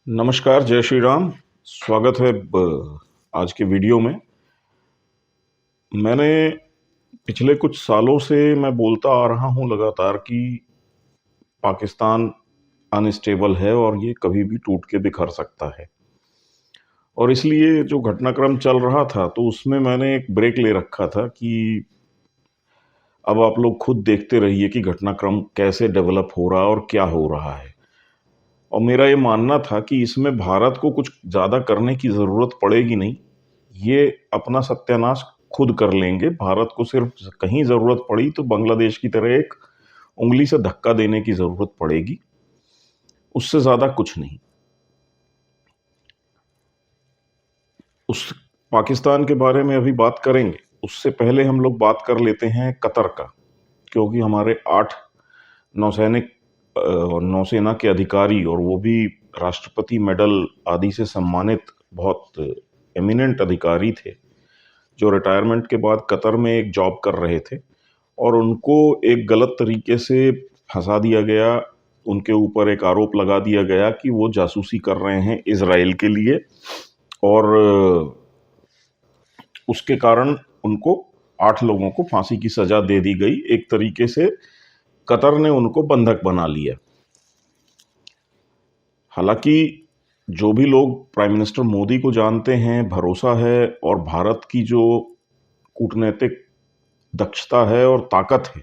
नमस्कार, जय श्री राम। स्वागत है आज के वीडियो में। मैंने पिछले कुछ सालों से मैं बोलता आ रहा हूँ लगातार कि पाकिस्तान अनस्टेबल है और ये कभी भी टूट के बिखर सकता है। और इसलिए जो घटनाक्रम चल रहा था तो उसमें मैंने एक ब्रेक ले रखा था कि अब आप लोग खुद देखते रहिए कि घटनाक्रम कैसे डेवलप हो रहा है और क्या हो रहा है। और मेरा ये मानना था कि इसमें भारत को कुछ ज़्यादा करने की ज़रूरत पड़ेगी नहीं। ये अपना सत्यानाश खुद कर लेंगे। भारत को सिर्फ कहीं ज़रूरत पड़ी तो बांग्लादेश की तरह एक उँगली से धक्का देने की ज़रूरत पड़ेगी, उससे ज़्यादा कुछ नहीं। उस पाकिस्तान के बारे में अभी बात करेंगे, उससे पहले हम लोग बात कर लेते हैं कतर का, क्योंकि हमारे 8 नौसैनिक नौसेना के अधिकारी, और वो भी राष्ट्रपति मेडल आदि से सम्मानित बहुत एमिनेंट अधिकारी थे, जो रिटायरमेंट के बाद कतर में एक जॉब कर रहे थे और उनको एक गलत तरीके से फंसा दिया गया। उनके ऊपर एक आरोप लगा दिया गया कि वो जासूसी कर रहे हैं इजराइल के लिए, और उसके कारण उनको 8 लोगों को फांसी की सजा दे दी गई। एक तरीके से कतर ने उनको बंधक बना लिया। हालांकि जो भी लोग प्राइम मिनिस्टर मोदी को जानते हैं, भरोसा है और भारत की जो कूटनीतिक दक्षता है और ताकत है,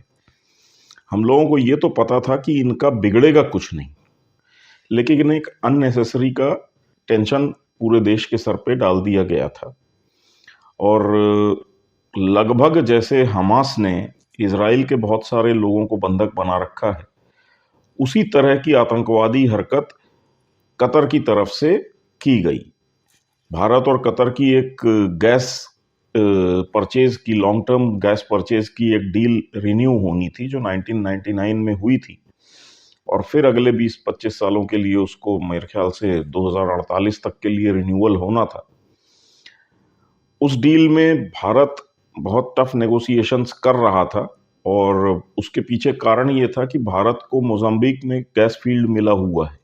हम लोगों को ये तो पता था कि इनका बिगड़ेगा कुछ नहीं, लेकिन एक अननेसेसरी का टेंशन पूरे देश के सर पे डाल दिया गया था। और लगभग जैसे हमास ने इजराइल के बहुत सारे लोगों को बंधक बना रखा है, उसी तरह की आतंकवादी हरकत कतर की तरफ से की गई। भारत और कतर की एक गैस परचेज की, लॉन्ग टर्म गैस परचेज की एक डील रिन्यू होनी थी जो 1999 में हुई थी, और फिर अगले 20-25 सालों के लिए उसको मेरे ख्याल से 2048 तक के लिए रिन्यूअल होना था। उस डील में भारत बहुत टफ नेगोशिएशंस कर रहा था, और उसके पीछे कारण ये था कि भारत को मोजाम्बिक में गैस फील्ड मिला हुआ है।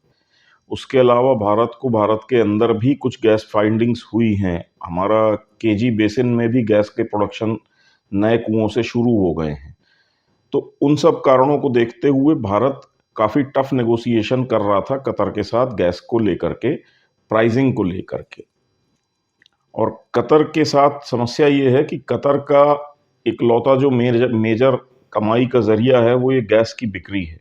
उसके अलावा भारत के अंदर भी कुछ गैस फाइंडिंग्स हुई हैं। हमारा केजी बेसिन में भी गैस के प्रोडक्शन नए कुओं से शुरू हो गए हैं। तो उन सब कारणों को देखते हुए भारत काफ़ी टफ नेगोशिएशन कर रहा था कतर के साथ, गैस को लेकर के, प्राइसिंग को लेकर के। और कतर के साथ समस्या ये है कि कतर का इकलौता जो मेजर कमाई का जरिया है वो ये गैस की बिक्री है।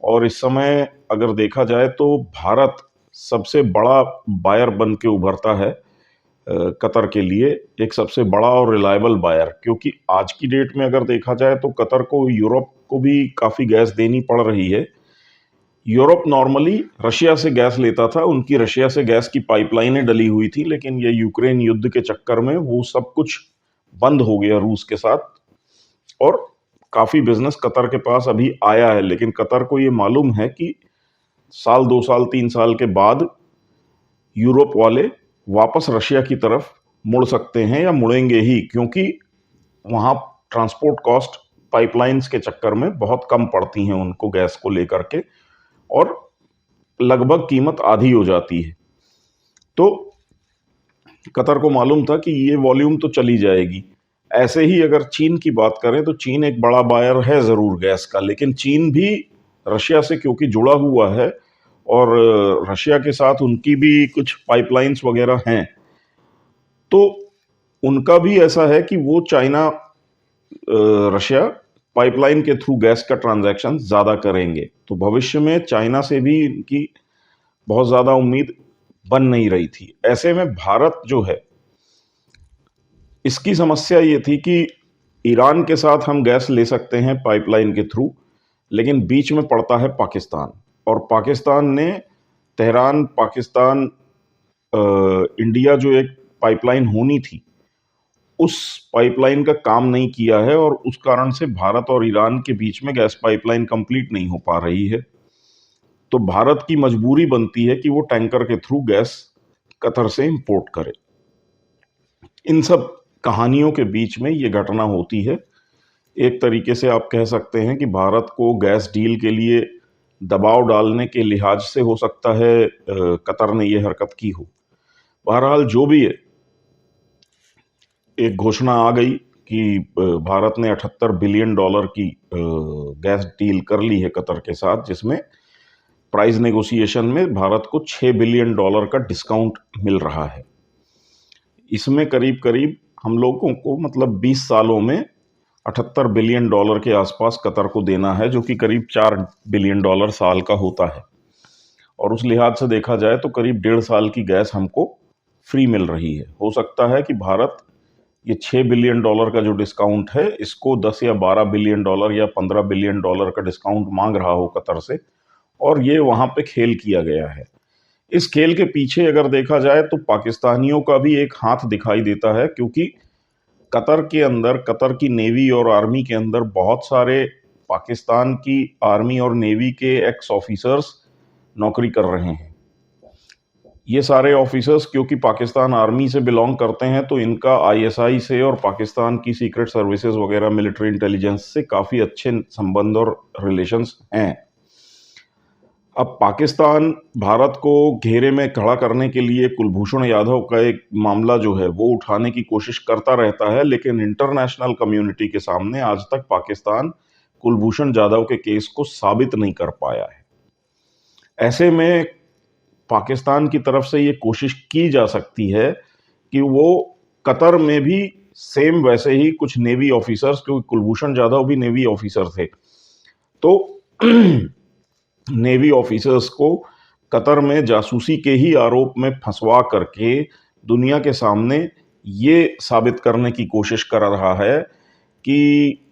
और इस समय अगर देखा जाए तो भारत सबसे बड़ा बायर बन के उभरता है कतर के लिए, एक सबसे बड़ा और रिलायबल बायर। क्योंकि आज की डेट में अगर देखा जाए तो कतर को यूरोप को भी काफ़ी गैस देनी पड़ रही है। यूरोप नॉर्मली रशिया से गैस लेता था, उनकी रशिया से गैस की पाइपलाइनें डली हुई थी, लेकिन ये यूक्रेन युद्ध के चक्कर में वो सब कुछ बंद हो गया रूस के साथ, और काफ़ी बिजनेस कतर के पास अभी आया है। लेकिन कतर को ये मालूम है कि साल 2 साल 3 साल के बाद यूरोप वाले वापस रशिया की तरफ मुड़ सकते हैं, या मुड़ेंगे ही, क्योंकि वहाँ ट्रांसपोर्ट कॉस्ट पाइपलाइंस के चक्कर में बहुत कम पड़ती हैं उनको गैस को लेकर के, और लगभग कीमत आधी हो जाती है। तो कतर को मालूम था कि ये वॉल्यूम तो चली जाएगी। ऐसे ही अगर चीन की बात करें तो चीन एक बड़ा बायर है ज़रूर गैस का, लेकिन चीन भी रशिया से क्योंकि जुड़ा हुआ है, और रशिया के साथ उनकी भी कुछ पाइपलाइंस वगैरह हैं, तो उनका भी ऐसा है कि वो चाइना रशिया पाइपलाइन के थ्रू गैस का ट्रांजैक्शन ज़्यादा करेंगे। तो भविष्य में चाइना से भी इनकी बहुत ज़्यादा उम्मीद बन नहीं रही थी। ऐसे में भारत जो है, इसकी समस्या ये थी कि ईरान के साथ हम गैस ले सकते हैं पाइपलाइन के थ्रू, लेकिन बीच में पड़ता है पाकिस्तान, और पाकिस्तान ने तेहरान पाकिस्तान इंडिया जो एक पाइपलाइन होनी थी, उस पाइपलाइन का काम नहीं किया है, और उस कारण से भारत और ईरान के बीच में गैस पाइपलाइन कंप्लीट नहीं हो पा रही है। तो भारत की मजबूरी बनती है कि वो टैंकर के थ्रू गैस कतर से इंपोर्ट करे। इन सब कहानियों के बीच में ये घटना होती है। एक तरीके से आप कह सकते हैं कि भारत को गैस डील के लिए दबाव डालने के लिहाज से हो सकता है कतर ने ये हरकत की हो। बहरहाल जो भी है, एक घोषणा आ गई कि भारत ने $78 बिलियन की गैस डील कर ली है कतर के साथ, जिसमें प्राइस नेगोशिएशन में भारत को $6 बिलियन का डिस्काउंट मिल रहा है। इसमें करीब करीब हम लोगों को मतलब 20 सालों में $78 बिलियन के आसपास कतर को देना है, जो कि करीब $4 बिलियन साल का होता है। और उस लिहाज से देखा जाए तो करीब 1.5 साल की गैस हमको फ्री मिल रही है। हो सकता है कि भारत ये $6 बिलियन का जो डिस्काउंट है, इसको 10 या $12 बिलियन या $15 बिलियन का डिस्काउंट मांग रहा हो कतर से, और ये वहां पे खेल किया गया है। इस खेल के पीछे अगर देखा जाए तो पाकिस्तानियों का भी एक हाथ दिखाई देता है, क्योंकि कतर के अंदर, कतर की नेवी और आर्मी के अंदर बहुत सारे पाकिस्तान की आर्मी और नेवी के एक्स ऑफिसर्स नौकरी कर रहे हैं। ये सारे ऑफिसर्स क्योंकि पाकिस्तान आर्मी से बिलोंग करते हैं, तो इनका आईएसआई से और पाकिस्तान की सीक्रेट सर्विसेज वगैरह मिलिट्री इंटेलिजेंस से काफ़ी अच्छे संबंध और रिलेशंस हैं। अब पाकिस्तान भारत को घेरे में खड़ा करने के लिए कुलभूषण यादव का एक मामला जो है वो उठाने की कोशिश करता रहता है, लेकिन इंटरनेशनल कम्युनिटी के सामने आज तक पाकिस्तान कुलभूषण जाधव के केस को साबित नहीं कर पाया है। ऐसे में पाकिस्तान की तरफ से ये कोशिश की जा सकती है कि वो कतर में भी सेम वैसे ही कुछ नेवी ऑफिसर्स, क्योंकि कुलभूषण जाधव भी नेवी ऑफिसर थे, तो नेवी ऑफिसर्स को कतर में जासूसी के ही आरोप में फंसवा करके दुनिया के सामने ये साबित करने की कोशिश कर रहा है कि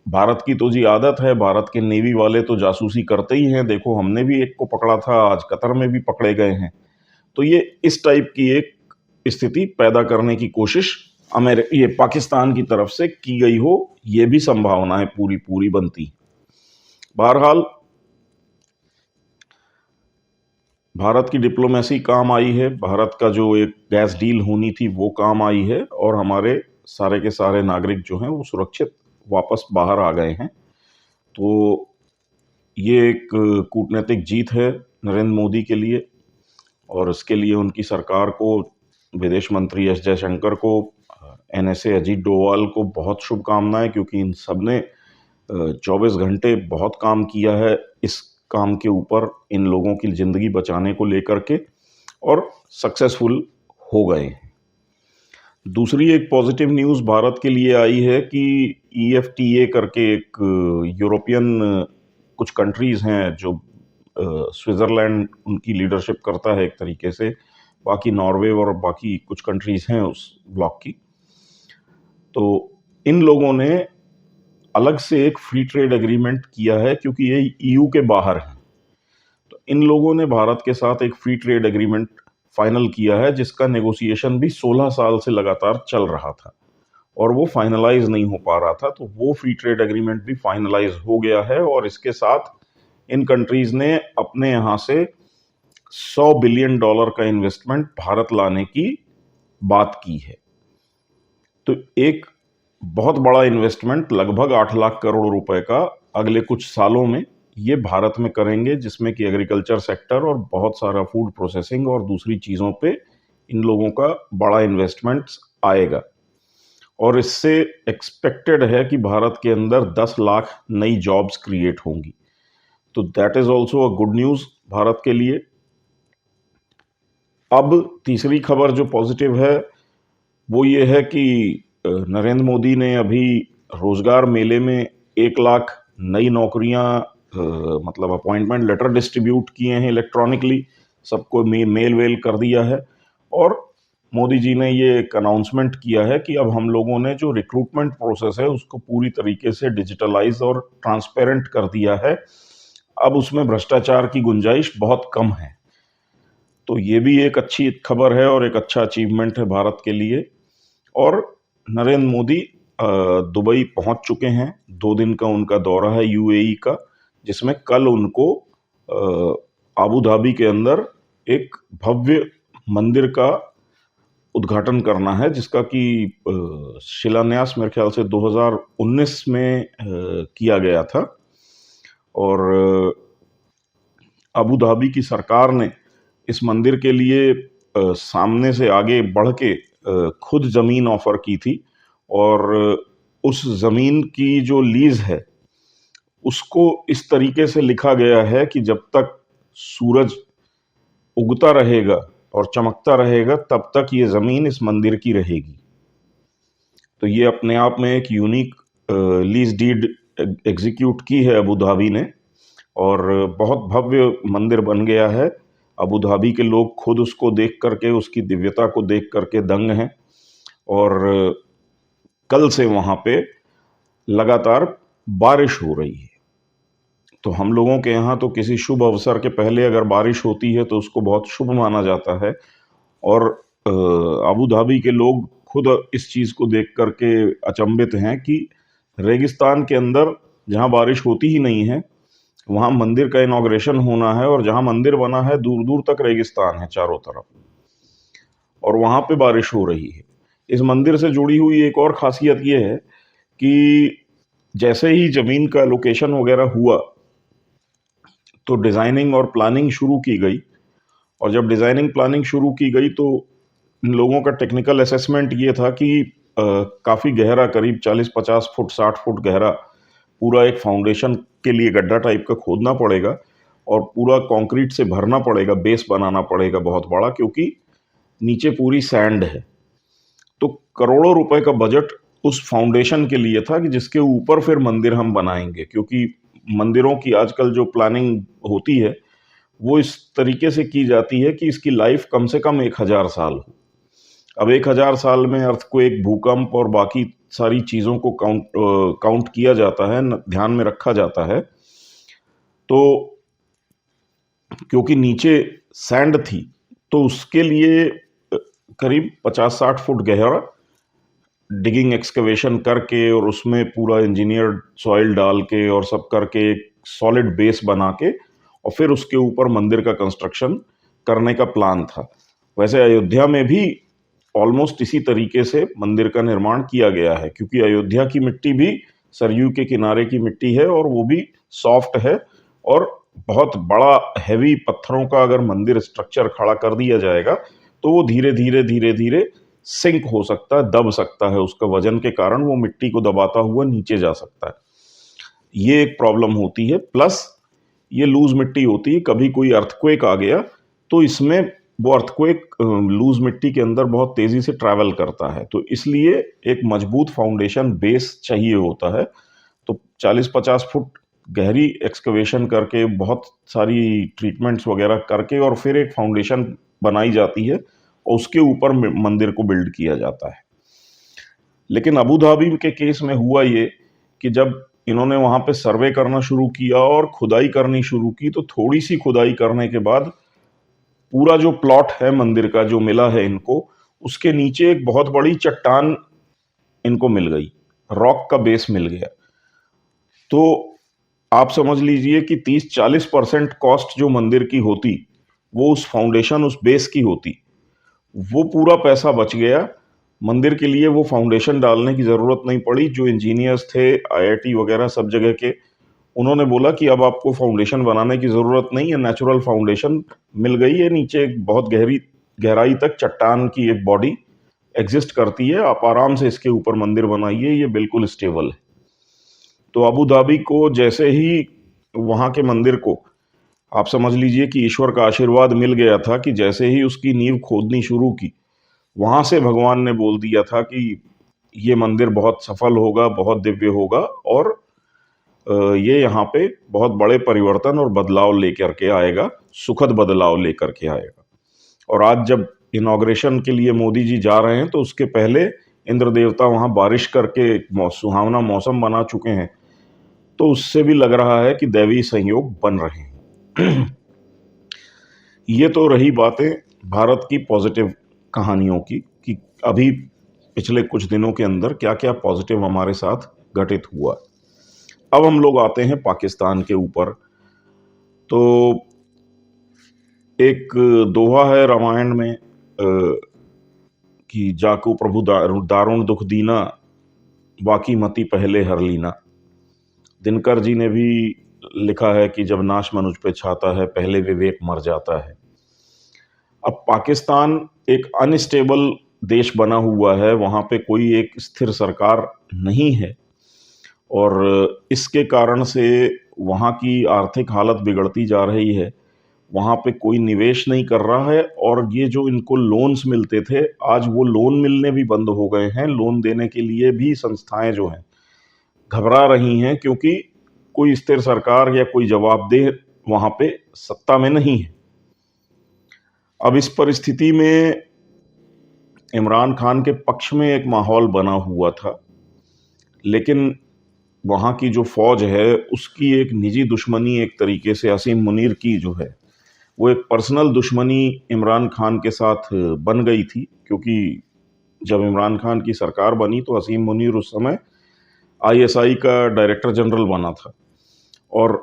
भारत की तो जी आदत है, भारत के नेवी वाले तो जासूसी करते ही हैं, देखो हमने भी एक को पकड़ा था, आज कतर में भी पकड़े गए हैं। तो ये इस टाइप की एक स्थिति पैदा करने की कोशिश ये पाकिस्तान की तरफ से की गई हो, ये भी संभावनाएं पूरी पूरी बनती। बहरहाल भारत की डिप्लोमेसी काम आई है, भारत का जो एक गैस डील होनी थी वो काम आई है, और हमारे सारे के सारे नागरिक जो हैं वो सुरक्षित वापस बाहर आ गए हैं। तो ये एक कूटनीतिक जीत है नरेंद्र मोदी के लिए, और इसके लिए उनकी सरकार को, विदेश मंत्री एस जयशंकर को, एनएसए अजीत डोवाल को बहुत शुभकामनाएं, क्योंकि इन सब ने 24 घंटे बहुत काम किया है इस काम के ऊपर, इन लोगों की ज़िंदगी बचाने को लेकर के, और सक्सेसफुल हो गए हैं। दूसरी एक पॉजिटिव न्यूज़ भारत के लिए आई है कि EFTA करके एक यूरोपियन कुछ कंट्रीज़ हैं, जो स्विट्ज़रलैंड उनकी लीडरशिप करता है एक तरीके से, बाकी नॉर्वे और बाकी कुछ कंट्रीज़ हैं उस ब्लॉक की, तो इन लोगों ने अलग से एक फ्री ट्रेड एग्रीमेंट किया है, क्योंकि ये EU के बाहर हैं। तो इन लोगों ने भारत के साथ एक फ्री ट्रेड एग्रीमेंट फाइनल किया है, जिसका नेगोशिएशन भी 16 साल से लगातार चल रहा था और वो फाइनलाइज नहीं हो पा रहा था। तो वो फ्री ट्रेड एग्रीमेंट भी फाइनलाइज हो गया है, और इसके साथ इन कंट्रीज ने अपने यहाँ से $100 बिलियन का इन्वेस्टमेंट भारत लाने की बात की है। तो एक बहुत बड़ा इन्वेस्टमेंट, लगभग 8 लाख करोड़ रुपए का अगले कुछ सालों में ये भारत में करेंगे, जिसमें कि एग्रीकल्चर सेक्टर और बहुत सारा फूड प्रोसेसिंग और दूसरी चीज़ों पे इन लोगों का बड़ा इन्वेस्टमेंट आएगा। और इससे एक्सपेक्टेड है कि भारत के अंदर 10 लाख नई जॉब्स क्रिएट होंगी। तो that is also a good news Bharat के लिए। अब तीसरी खबर जो पॉजिटिव है वो ये है कि नरेंद्र मोदी ने अभी रोजगार मेले में 1 लाख नई नौकरियां, मतलब अपॉइंटमेंट लेटर डिस्ट्रीब्यूट किए हैं इलेक्ट्रॉनिकली, सबको मेल वेल कर दिया है। और मोदी जी ने ये एक अनाउंसमेंट किया है कि अब हम लोगों ने जो रिक्रूटमेंट प्रोसेस है उसको पूरी तरीके से डिजिटलाइज और ट्रांसपेरेंट कर दिया है। अब उसमें भ्रष्टाचार की गुंजाइश बहुत कम है। तो ये भी एक अच्छी खबर है और एक अच्छा अचीवमेंट है भारत के लिए। और नरेंद्र मोदी दुबई पहुंच चुके हैं। 2 दिन का उनका दौरा है UAE का, जिसमें कल उनको आबू धाबी के अंदर एक भव्य मंदिर का उद्घाटन करना है, जिसका कि शिलान्यास मेरे ख्याल से 2019 में किया गया था। और अबू धाबी की सरकार ने इस मंदिर के लिए सामने से आगे बढ़ के खुद ज़मीन ऑफ़र की थी और उस ज़मीन की जो लीज़ है, उसको इस तरीके से लिखा गया है कि जब तक सूरज उगता रहेगा और चमकता रहेगा, तब तक ये ज़मीन इस मंदिर की रहेगी। तो ये अपने आप में एक यूनिक लीज़ डीड एग्ज़ीक्यूट की है अबू धाबी ने और बहुत भव्य मंदिर बन गया है। अबू धाबी के लोग खुद उसको देख कर के, उसकी दिव्यता को देख कर के दंग हैं और कल से वहाँ पे लगातार बारिश हो रही है। तो हम लोगों के यहाँ तो किसी शुभ अवसर के पहले अगर बारिश होती है तो उसको बहुत शुभ माना जाता है और अबू धाबी के लोग खुद इस चीज़ को देख कर के अचंभित हैं कि रेगिस्तान के अंदर जहाँ बारिश होती ही नहीं है, वहाँ मंदिर का इनॉग्रेशन होना है और जहाँ मंदिर बना है दूर दूर तक रेगिस्तान है चारों तरफ और वहाँ पे बारिश हो रही है। इस मंदिर से जुड़ी हुई एक और खासियत ये है कि जैसे ही ज़मीन का लोकेशन वगैरह हुआ तो डिज़ाइनिंग और प्लानिंग शुरू की गई और जब डिज़ाइनिंग प्लानिंग शुरू की गई तो इन लोगों का टेक्निकल असेसमेंट ये था कि काफ़ी गहरा, करीब 40-50 फुट 60 फुट गहरा पूरा एक फाउंडेशन के लिए गड्ढा टाइप का खोदना पड़ेगा और पूरा कंक्रीट से भरना पड़ेगा, बेस बनाना पड़ेगा बहुत बड़ा, क्योंकि नीचे पूरी सैंड है। तो करोड़ों रुपए का बजट उस फाउंडेशन के लिए था कि जिसके ऊपर फिर मंदिर हम बनाएंगे, क्योंकि मंदिरों की आजकल जो प्लानिंग होती है वो इस तरीके से की जाती है कि इसकी लाइफ कम से कम 1000 साल हो। अब 1000 साल में अर्थक्वेक, भूकंप और बाकी सारी चीज़ों को काउंट किया जाता है, ध्यान में रखा जाता है। तो क्योंकि नीचे सैंड थी तो उसके लिए करीब 50-60 फुट गहरा डिगिंग एक्सकवेशन करके और उसमें पूरा इंजीनियर्ड सॉइल डाल के और सब करके एक सॉलिड बेस बना के और फिर उसके ऊपर मंदिर का कंस्ट्रक्शन करने का प्लान था। वैसे अयोध्या में भी ऑलमोस्ट इसी तरीके से मंदिर का निर्माण किया गया है, क्योंकि अयोध्या की मिट्टी भी सरयू के किनारे की मिट्टी है और वो भी सॉफ्ट है और बहुत बड़ा हैवी पत्थरों का अगर मंदिर स्ट्रक्चर खड़ा कर दिया जाएगा तो वो धीरे धीरे धीरे धीरे सिंक हो सकता है, दब सकता है, उसका वजन के कारण वो मिट्टी को दबाता हुआ नीचे जा सकता है। ये एक प्रॉब्लम होती है, प्लस ये लूज मिट्टी होती है, कभी कोई अर्थक्वेक आ गया तो इसमें वो अर्थक्वेक लूज मिट्टी के अंदर बहुत तेजी से ट्रैवल करता है, तो इसलिए एक मजबूत फाउंडेशन बेस चाहिए होता है। तो 40-50 फुट गहरी एक्सकवेशन करके बहुत सारी ट्रीटमेंट्स वगैरह करके और फिर एक फाउंडेशन बनाई जाती है और उसके ऊपर मंदिर को बिल्ड किया जाता है। लेकिन अबू धाबी के केस में हुआ ये कि जब इन्होंने वहाँ पे सर्वे करना शुरू किया और खुदाई करनी शुरू की, तो थोड़ी सी खुदाई करने के बाद पूरा जो प्लॉट है मंदिर का जो मिला है इनको, उसके नीचे एक बहुत बड़ी चट्टान इनको मिल गई, रॉक का बेस मिल गया। तो आप समझ लीजिए कि 30-40% कॉस्ट जो मंदिर की होती, वो उस फाउंडेशन, उस बेस की होती, वो पूरा पैसा बच गया। मंदिर के लिए वो फाउंडेशन डालने की ज़रूरत नहीं पड़ी। जो इंजीनियर्स थे आईआईटी वगैरह सब जगह के, उन्होंने बोला कि अब आपको फाउंडेशन बनाने की ज़रूरत नहीं है, नेचुरल फाउंडेशन मिल गई है, नीचे एक बहुत गहराई तक चट्टान की एक बॉडी एग्जिस्ट करती है, आप आराम से इसके ऊपर मंदिर बनाइए, ये बिल्कुल स्टेबल है। तो अबू धाबी को जैसे ही वहाँ के मंदिर को, आप समझ लीजिए कि ईश्वर का आशीर्वाद मिल गया था कि जैसे ही उसकी नींव खोदनी शुरू की, वहाँ से भगवान ने बोल दिया था कि ये मंदिर बहुत सफल होगा, बहुत दिव्य होगा और ये यहाँ पे बहुत बड़े परिवर्तन और बदलाव लेकर के आएगा, सुखद बदलाव लेकर के आएगा। और आज जब इनॉग्रेशन के लिए मोदी जी जा रहे हैं तो उसके पहले इंद्र देवता वहाँ बारिश करके सुहावना मौसम बना चुके हैं, तो उससे भी लग रहा है कि दैवीय संयोग बन रहे हैं। ये तो रही बातें भारत की पॉजिटिव कहानियों की कि अभी पिछले कुछ दिनों के अंदर क्या क्या पॉजिटिव हमारे साथ घटित हुआ। अब हम लोग आते हैं पाकिस्तान के ऊपर। तो एक दोहा है रामायण में कि जाको प्रभु दारुण दुख दीना, बाकी मती पहले हर लीना। दिनकर जी ने भी लिखा है कि जब नाश मनुज पे छाता है पहले विवेक मर जाता है। अब पाकिस्तान एक अनस्टेबल देश बना हुआ है, वहाँ पे कोई एक स्थिर सरकार नहीं है और इसके कारण से वहाँ की आर्थिक हालत बिगड़ती जा रही है। वहाँ पे कोई निवेश नहीं कर रहा है और ये जो इनको लोन्स मिलते थे, आज वो लोन मिलने भी बंद हो गए हैं। लोन देने के लिए भी संस्थाएं जो हैं घबरा रही हैं, क्योंकि कोई स्थिर सरकार या कोई जवाबदेह वहाँ पे सत्ता में नहीं है। अब इस परिस्थिति में इमरान खान के पक्ष में एक माहौल बना हुआ था, लेकिन वहाँ की जो फौज है उसकी एक निजी दुश्मनी एक तरीके से असीम मुनीर की जो है वो एक पर्सनल दुश्मनी इमरान खान के साथ बन गई थी, क्योंकि जब इमरान खान की सरकार बनी तो असीम मुनीर उस समय आईएसआई का डायरेक्टर जनरल बना था और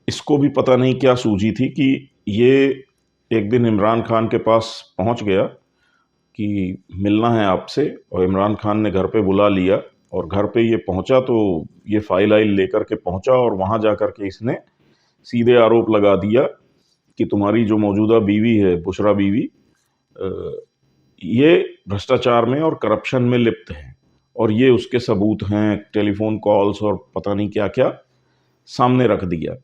इसको भी पता नहीं क्या सूझी थी कि ये एक दिन इमरान खान के पास पहुंच गया कि मिलना है आपसे, और इमरान खान ने घर पे बुला लिया और घर पे ये पहुंचा तो ये फाइल आइल लेकर के पहुंचा और वहां जाकर के इसने सीधे आरोप लगा दिया कि तुम्हारी जो मौजूदा बीवी है बुशरा बीवी, अ, ये भ्रष्टाचार में और करप्शन में लिप्त हैं और ये उसके सबूत हैं, टेलीफोन कॉल्स और पता नहीं क्या क्या सामने रख दिया,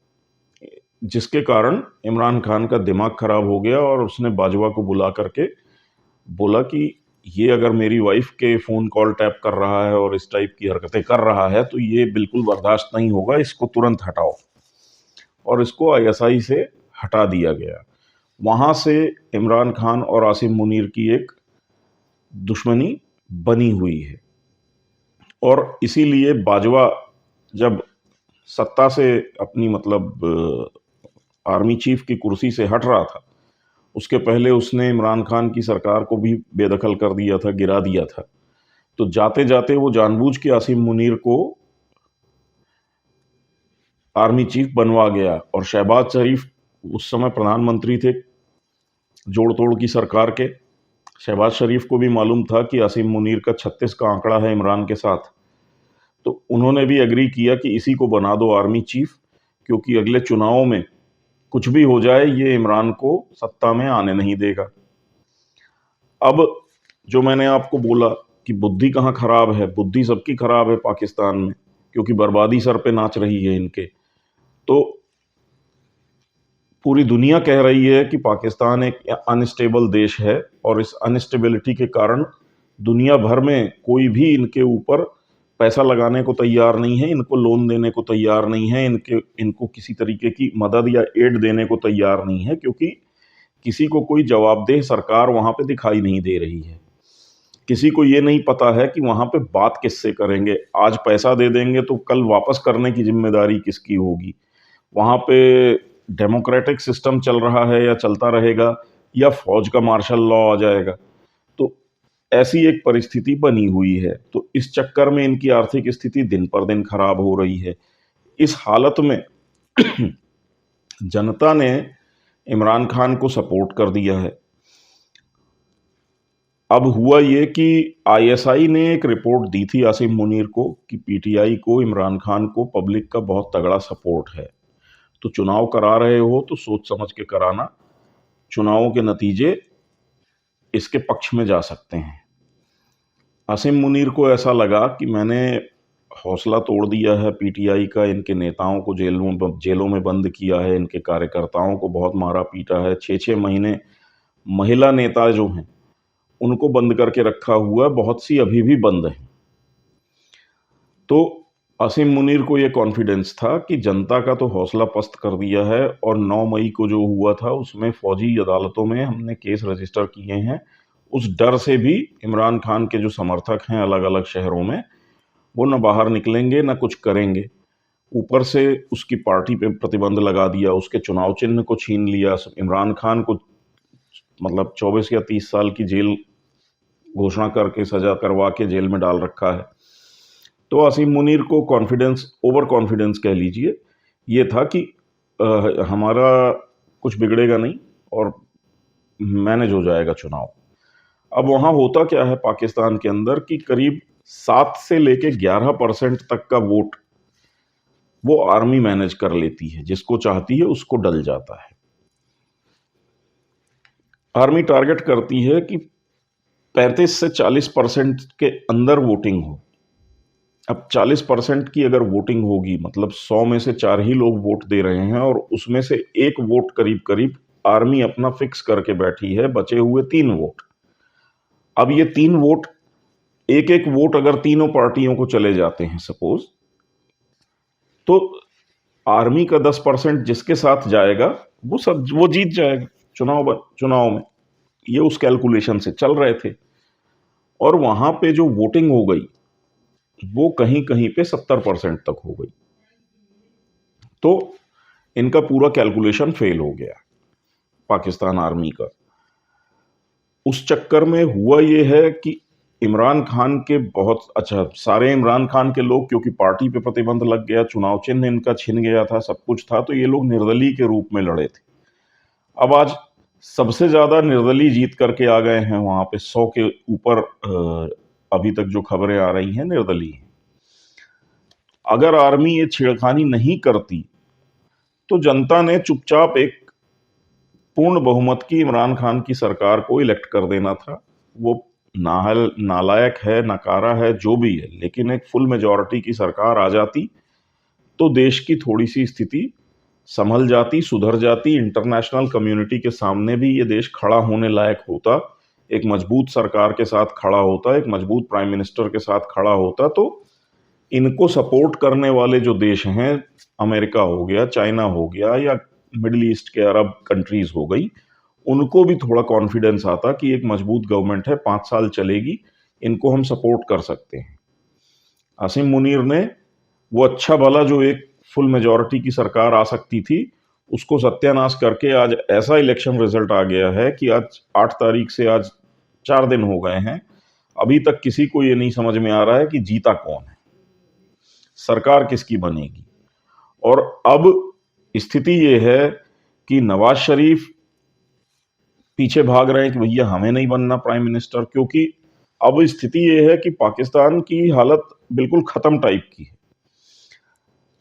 जिसके कारण इमरान खान का दिमाग खराब हो गया और उसने बाजवा को बुला करके बोला कि ये अगर मेरी वाइफ के फ़ोन कॉल टैप कर रहा है और इस टाइप की हरकतें कर रहा है तो ये बिल्कुल बर्दाश्त नहीं होगा, इसको तुरंत हटाओ। और इसको आईएसआई से हटा दिया गया। वहाँ से इमरान खान और आसिम मुनीर की एक दुश्मनी बनी हुई है और इसीलिए बाजवा जब सत्ता से अपनी मतलब आर्मी चीफ की कुर्सी से हट रहा था, उसके पहले उसने इमरान खान की सरकार को भी बेदखल कर दिया था, गिरा दिया था। तो जाते जाते वो जानबूझ के आसिम मुनीर को आर्मी चीफ बनवा गया और शहबाज शरीफ उस समय प्रधानमंत्री थे जोड़ तोड़ की सरकार के। शहबाज शरीफ को भी मालूम था कि आसिम मुनीर का 36 का आंकड़ा है इमरान के साथ, तो उन्होंने भी एग्री किया कि इसी को बना दो आर्मी चीफ, क्योंकि अगले चुनावों में कुछ भी हो जाए ये इमरान को सत्ता में आने नहीं देगा। अब जो मैंने आपको बोला कि बुद्धि कहाँ खराब है, बुद्धि सबकी खराब है पाकिस्तान में, क्योंकि बर्बादी सर पे नाच रही है इनके। तो पूरी दुनिया कह रही है कि पाकिस्तान एक अनस्टेबल देश है और इस अनस्टेबिलिटी के कारण दुनिया भर में कोई भी इनके ऊपर पैसा लगाने को तैयार नहीं है, इनको लोन देने को तैयार नहीं है, इनको किसी तरीके की मदद या एड देने को तैयार नहीं है, क्योंकि किसी को कोई जवाबदेह सरकार वहाँ पे दिखाई नहीं दे रही है। किसी को ये नहीं पता है कि वहाँ पे बात किससे करेंगे। आज पैसा दे देंगे तो कल वापस करने की जिम्मेदारी किसकी होगी। वहाँ पे डेमोक्रेटिक सिस्टम चल रहा है या चलता रहेगा, या फौज का मार्शल लॉ आ जाएगा। तो ऐसी एक परिस्थिति बनी हुई है। तो इस चक्कर में इनकी आर्थिक स्थिति दिन पर दिन खराब हो रही है। इस हालत में जनता ने इमरान खान को सपोर्ट कर दिया है। अब हुआ ये कि आईएसआई ने एक रिपोर्ट दी थी आसिम मुनीर को कि पीटीआई को इमरान खान को पब्लिक का बहुत तगड़ा सपोर्ट है, तो चुनाव करा रहे हो तो सोच समझ के कराना, चुनावों के नतीजे इसके पक्ष में जा सकते हैं। आसिम मुनीर को ऐसा लगा कि मैंने हौसला तोड़ दिया है पीटीआई का, इनके नेताओं को जेलों में बंद किया है, इनके कार्यकर्ताओं को बहुत मारा पीटा है, 6-6 महीने महिला नेता जो हैं उनको बंद करके रखा हुआ है, बहुत सी अभी भी बंद हैं। तो आसिम मुनीर को ये कॉन्फिडेंस था कि जनता का तो हौसला पस्त कर दिया है और 9 मई को जो हुआ था उसमें फौजी अदालतों में हमने केस रजिस्टर किए हैं। उस डर से भी इमरान खान के जो समर्थक हैं अलग अलग शहरों में, वो न बाहर निकलेंगे न कुछ करेंगे। ऊपर से उसकी पार्टी पे प्रतिबंध लगा दिया, उसके चुनाव चिन्ह को छीन लिया, इमरान खान को मतलब 24 या 30 साल की जेल घोषणा करके सजा करवा के जेल में डाल रखा है। तो आसिम मुनीर को कॉन्फिडेंस, ओवर कॉन्फिडेंस कह लीजिए, ये था कि हमारा कुछ बिगड़ेगा नहीं और मैनेज हो जाएगा चुनाव। अब वहाँ होता क्या है पाकिस्तान के अंदर कि करीब 7 से लेके 11% तक का वोट वो आर्मी मैनेज कर लेती है, जिसको चाहती है उसको डल जाता है। आर्मी टारगेट करती है कि 35 से 40% के अंदर वोटिंग हो। अब 40% की अगर वोटिंग होगी, मतलब 100 में से 4 ही लोग वोट दे रहे हैं, और उसमें से एक वोट करीब करीब आर्मी अपना फिक्स करके बैठी है, बचे हुए 3 वोट। अब ये 3 वोट, एक एक वोट अगर तीनों पार्टियों को चले जाते हैं सपोज, तो आर्मी का 10% जिसके साथ जाएगा वो जीत जाएगा चुनाव में। ये उस कैलकुलेशन से चल रहे थे, और वहां पे जो वोटिंग हो गई वो कहीं कहीं पे 70% तक हो गई। तो इनका पूरा कैलकुलेशन फेल हो गया पाकिस्तान आर्मी का। उस चक्कर में हुआ ये है कि इमरान खान के बहुत अच्छा, सारे इमरान खान के लोग, क्योंकि पार्टी पे प्रतिबंध लग गया, चुनाव चिन्ह इनका छिन गया था, सब कुछ था, तो ये लोग निर्दलीय के रूप में लड़े थे। अब आज सबसे ज्यादा निर्दलीय जीत करके आ गए हैं वहां पे, 100 के ऊपर अभी तक जो खबरें आ रही हैं निर्दलीय हैं। अगर आर्मी ये छेड़खानी नहीं करती तो जनता ने चुपचाप एक पूर्ण बहुमत की इमरान खान की सरकार को इलेक्ट कर देना था। वो नालायक है, नकारा है, जो भी है, लेकिन एक फुल मेजॉरिटी की सरकार आ जाती तो देश की थोड़ी सी स्थिति संभल जाती, सुधर जाती, इंटरनेशनल कम्युनिटी के सामने भी ये देश खड़ा होने लायक होता, एक मजबूत सरकार के साथ खड़ा होता, एक मजबूत प्राइम मिनिस्टर के साथ खड़ा होता। तो इनको सपोर्ट करने वाले जो देश हैं, अमेरिका हो गया, चाइना हो गया, या मिडिल ईस्ट के अरब कंट्रीज हो गई, उनको भी थोड़ा कॉन्फिडेंस आता कि एक मजबूत गवर्नमेंट है, 5 साल चलेगी, इनको हम सपोर्ट कर सकते हैं। आसिम मुनीर ने वो अच्छा भला जो एक फुल मेजॉरिटी की सरकार आ सकती थी, उसको सत्यानाश करके आज ऐसा इलेक्शन रिजल्ट आ गया है कि आज 8 तारीख से आज 4 दिन हो गए हैं, अभी तक किसी को ये नहीं समझ में आ रहा है कि जीता कौन है, सरकार किसकी बनेगी। और अब स्थिति ये है कि नवाज शरीफ पीछे भाग रहे हैं कि भैया हमें नहीं बनना प्राइम मिनिस्टर, क्योंकि अब स्थिति ये है कि पाकिस्तान की हालत बिल्कुल खत्म टाइप की है।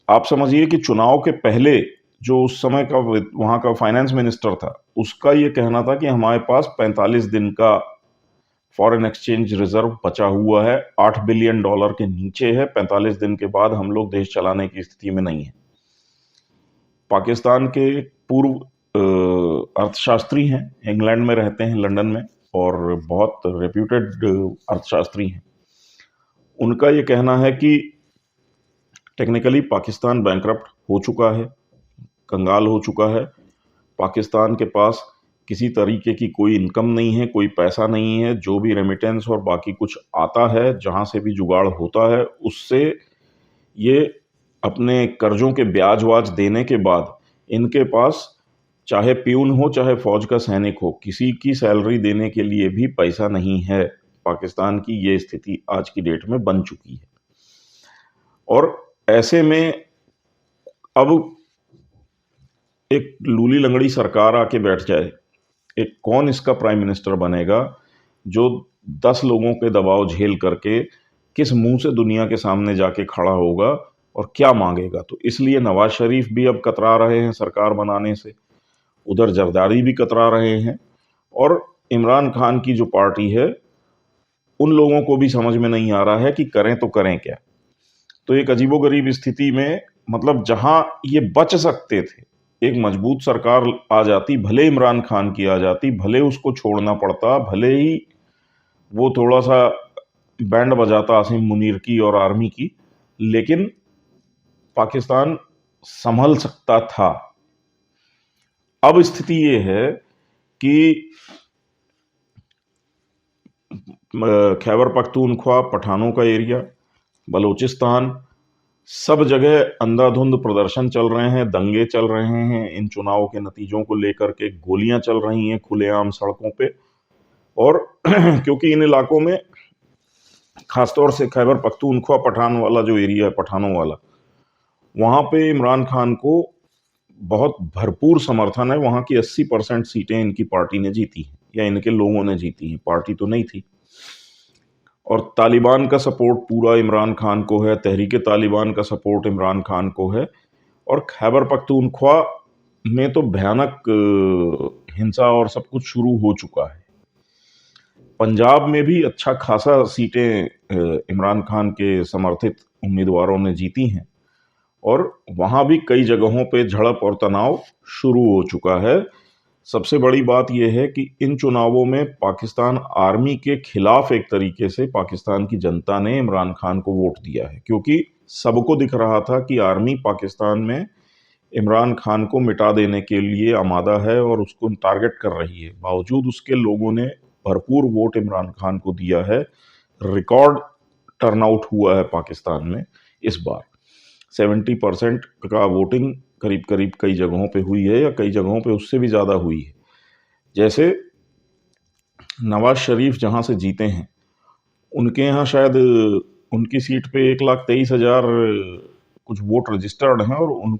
आप समझिए कि चुनाव के पहले जो उस समय का वहां का फाइनेंस मिनिस्टर था, उसका ये कहना था कि हमारे पास 45 दिन का फॉरेन एक्सचेंज रिजर्व बचा हुआ है, $8 बिलियन के नीचे है, 45 दिन के बाद हम लोग देश चलाने की स्थिति में नहीं है। पाकिस्तान के पूर्व अर्थशास्त्री हैं, इंग्लैंड में रहते हैं, लंदन में, और बहुत रेप्यूटेड अर्थशास्त्री हैं। उनका ये कहना है कि टेक्निकली पाकिस्तान बैंकरप्ट हो चुका है, कंगाल हो चुका है। पाकिस्तान के पास किसी तरीके की कोई इनकम नहीं है, कोई पैसा नहीं है, जो भी रेमिटेंस और बाकी कुछ आता है, जहां से भी जुगाड़ होता है, उससे ये अपने कर्जों के ब्याज वाज देने के बाद इनके पास चाहे प्यून हो चाहे फौज का सैनिक हो, किसी की सैलरी देने के लिए भी पैसा नहीं है। पाकिस्तान की ये स्थिति आज की डेट में बन चुकी है। और ऐसे में अब एक लूली लंगड़ी सरकार आके बैठ जाए, एक कौन इसका प्राइम मिनिस्टर बनेगा जो 10 लोगों के दबाव झेल करके किस मुंह से दुनिया के सामने जाके खड़ा होगा और क्या मांगेगा। तो इसलिए नवाज शरीफ भी अब कतरा रहे हैं सरकार बनाने से, उधर जरदारी भी कतरा रहे हैं, और इमरान खान की जो पार्टी है उन लोगों को भी समझ में नहीं आ रहा है कि करें तो करें क्या। तो एक अजीबोगरीब स्थिति में, मतलब जहां ये बच सकते थे, एक मजबूत सरकार आ जाती, भले इमरान खान की आ जाती, भले उसको छोड़ना पड़ता, भले ही वो थोड़ा सा बैंड बजाता आसिम मुनीर की और आर्मी की, लेकिन पाकिस्तान संभल सकता था। अब स्थिति ये है कि खैबर पख्तूनख्वा, पठानों का एरिया, बलूचिस्तान, सब जगह अंधाधुंध प्रदर्शन चल रहे हैं, दंगे चल रहे हैं, इन चुनावों के नतीजों को लेकर के गोलियां चल रही हैं खुलेआम सड़कों पे। और क्योंकि इन इलाकों में, खासतौर से खैबर पख्तूनख्वा पठान वाला जो एरिया है, पठानों वाला, वहां पे इमरान खान को बहुत भरपूर समर्थन है। वहां की 80% सीटें इनकी पार्टी ने जीती हैं, या इनके लोगों ने जीती हैं, पार्टी तो नहीं थी। और तालिबान का सपोर्ट पूरा इमरान खान को है, तहरीक तालिबान का सपोर्ट इमरान खान को है। और खैबर पख्तूनख्वा में तो भयानक हिंसा और सब कुछ शुरू हो चुका है। पंजाब में भी अच्छा खासा सीटें इमरान खान के समर्थित उम्मीदवारों ने जीती हैं और वहाँ भी कई जगहों पे झड़प और तनाव शुरू हो चुका है। सबसे बड़ी बात यह है कि इन चुनावों में पाकिस्तान आर्मी के खिलाफ एक तरीके से पाकिस्तान की जनता ने इमरान खान को वोट दिया है, क्योंकि सबको दिख रहा था कि आर्मी पाकिस्तान में इमरान खान को मिटा देने के लिए आमादा है और उसको टारगेट कर रही है। बावजूद उसके लोगों ने भरपूर वोट इमरान खान को दिया है। रिकॉर्ड टर्नआउट हुआ है पाकिस्तान में इस बार। 70% का वोटिंग करीब करीब कई जगहों पे हुई है, या कई जगहों पे उससे भी ज़्यादा हुई है। जैसे नवाज शरीफ जहाँ से जीते हैं, उनके यहाँ शायद उनकी सीट पे 1,23,000 कुछ वोट रजिस्टर्ड हैं, और उन